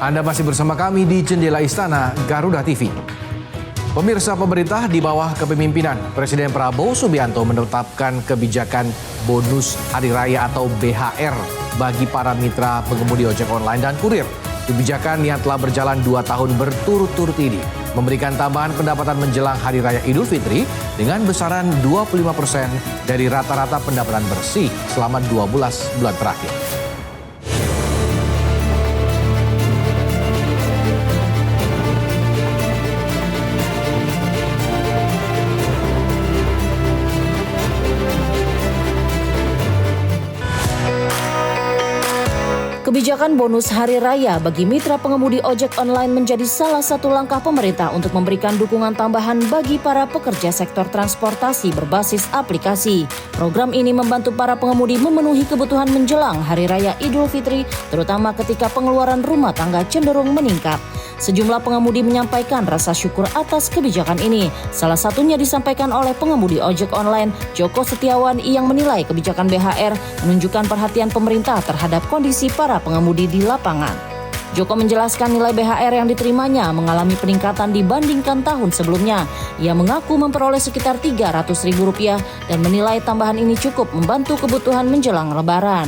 Anda masih bersama kami di Jendela Istana Garuda TV. Pemirsa, pemerintah di bawah kepemimpinan Presiden Prabowo Subianto menetapkan kebijakan bonus hari raya atau BHR bagi para mitra pengemudi ojek online dan kurir. Kebijakan yang telah berjalan 2 tahun berturut-turut ini memberikan tambahan pendapatan menjelang Hari Raya Idul Fitri dengan besaran 25% dari rata-rata pendapatan bersih selama 12 bulan terakhir. Kebijakan bonus hari raya bagi mitra pengemudi ojek online menjadi salah satu langkah pemerintah untuk memberikan dukungan tambahan bagi para pekerja sektor transportasi berbasis aplikasi. Program ini membantu para pengemudi memenuhi kebutuhan menjelang Hari Raya Idul Fitri, terutama ketika pengeluaran rumah tangga cenderung meningkat. Sejumlah pengemudi menyampaikan rasa syukur atas kebijakan ini. Salah satunya disampaikan oleh pengemudi ojek online Joko Setiawan yang menilai kebijakan BHR menunjukkan perhatian pemerintah terhadap kondisi para pengemudi di lapangan. Joko menjelaskan nilai BHR yang diterimanya mengalami peningkatan dibandingkan tahun sebelumnya. Ia mengaku memperoleh sekitar Rp300.000 dan menilai tambahan ini cukup membantu kebutuhan menjelang Lebaran.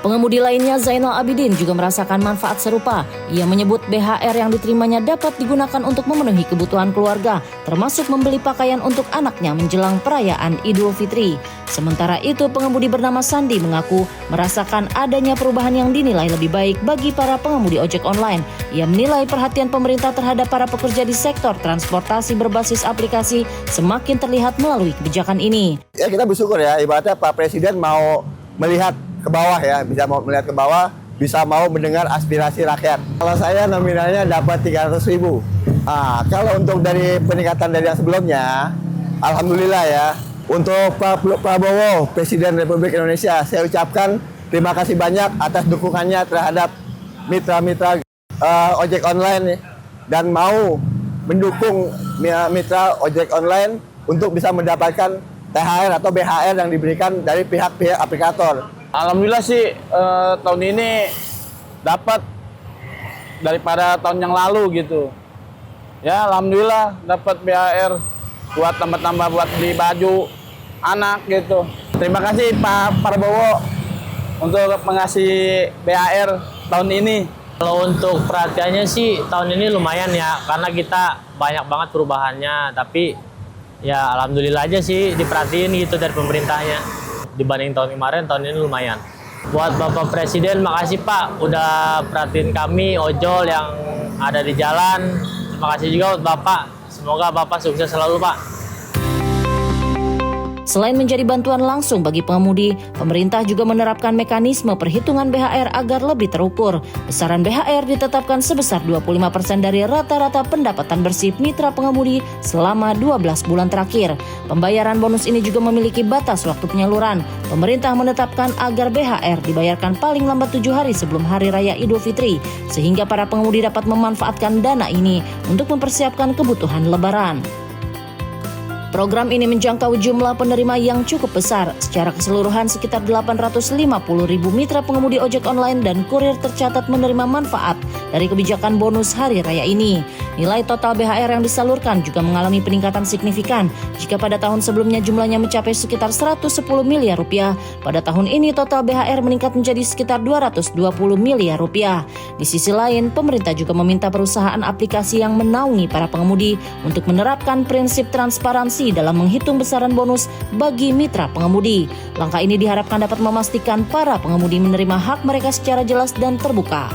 Pengemudi lainnya Zainal Abidin juga merasakan manfaat serupa. Ia menyebut BHR yang diterimanya dapat digunakan untuk memenuhi kebutuhan keluarga, termasuk membeli pakaian untuk anaknya menjelang perayaan Idul Fitri. Sementara itu, pengemudi bernama Sandi mengaku merasakan adanya perubahan yang dinilai lebih baik bagi para pengemudi ojek online. Ia menilai perhatian pemerintah terhadap para pekerja di sektor transportasi berbasis aplikasi semakin terlihat melalui kebijakan ini. Ya, kita bersyukur ya, ibaratnya Pak Presiden mau melihat ke bawah ya, bisa mau melihat ke bawah, bisa mau mendengar aspirasi rakyat. Kalau saya nominalnya dapat 300.000. Nah, kalau untuk dari peningkatan dari yang sebelumnya, alhamdulillah ya. Untuk Pak Prabowo, Presiden Republik Indonesia, saya ucapkan terima kasih banyak atas dukungannya terhadap mitra-mitra ojek online dan mau mendukung mitra ojek online untuk bisa mendapatkan THR atau BHR yang diberikan dari pihak-pihak aplikator. Alhamdulillah sih tahun ini dapat daripada tahun yang lalu gitu. Ya alhamdulillah dapat BHR buat tambah-tambah buat beli baju anak gitu. Terima kasih Pak Prabowo untuk mengasih BHR tahun ini. Kalau untuk perhatiannya sih tahun ini lumayan ya, karena kita banyak banget perubahannya. Tapi ya alhamdulillah aja sih diperhatiin gitu dari pemerintahnya. Dibanding tahun kemarin, tahun ini lumayan. Buat Bapak Presiden, makasih Pak udah perhatiin kami ojol yang ada di jalan. Terima kasih juga buat Bapak. Semoga Bapak sukses selalu Pak. Selain menjadi bantuan langsung bagi pengemudi, pemerintah juga menerapkan mekanisme perhitungan BHR agar lebih terukur. Besaran BHR ditetapkan sebesar 25% dari rata-rata pendapatan bersih mitra pengemudi selama 12 bulan terakhir. Pembayaran bonus ini juga memiliki batas waktu penyaluran. Pemerintah menetapkan agar BHR dibayarkan paling lambat 7 hari sebelum Hari Raya Idul Fitri, sehingga para pengemudi dapat memanfaatkan dana ini untuk mempersiapkan kebutuhan Lebaran. Program ini menjangkau jumlah penerima yang cukup besar. Secara keseluruhan sekitar 850.000 mitra pengemudi ojek online dan kurir tercatat menerima manfaat dari kebijakan bonus hari raya ini. Nilai total BHR yang disalurkan juga mengalami peningkatan signifikan. Jika pada tahun sebelumnya jumlahnya mencapai sekitar 110 miliar rupiah, pada tahun ini total BHR meningkat menjadi sekitar 220 miliar rupiah. Di sisi lain, pemerintah juga meminta perusahaan aplikasi yang menaungi para pengemudi untuk menerapkan prinsip transparansi dalam menghitung besaran bonus bagi mitra pengemudi. Langkah ini diharapkan dapat memastikan para pengemudi menerima hak mereka secara jelas dan terbuka.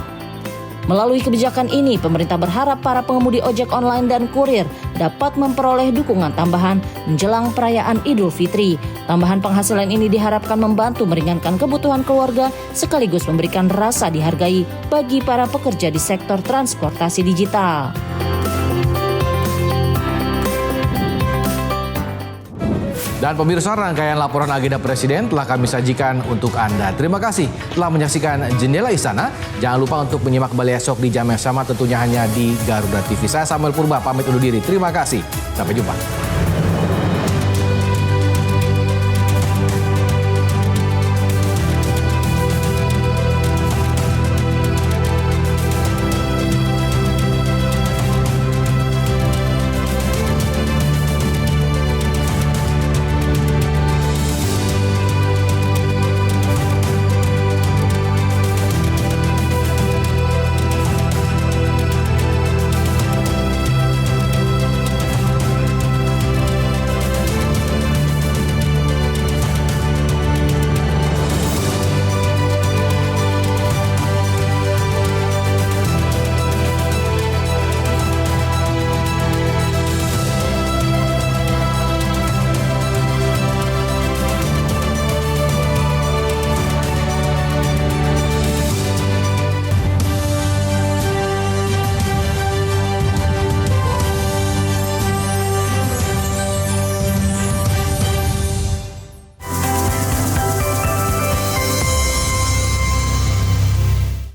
Melalui kebijakan ini, pemerintah berharap para pengemudi ojek online dan kurir dapat memperoleh dukungan tambahan menjelang perayaan Idul Fitri. Tambahan penghasilan ini diharapkan membantu meringankan kebutuhan keluarga sekaligus memberikan rasa dihargai bagi para pekerja di sektor transportasi digital. Dan pemirsa, rangkaian laporan agenda Presiden telah kami sajikan untuk Anda. Terima kasih telah menyaksikan Jendela Istana. Jangan lupa untuk menyimak kembali esok di jam yang sama, tentunya hanya di Garuda TV. Saya Samuel Purba, pamit undur diri. Terima kasih. Sampai jumpa.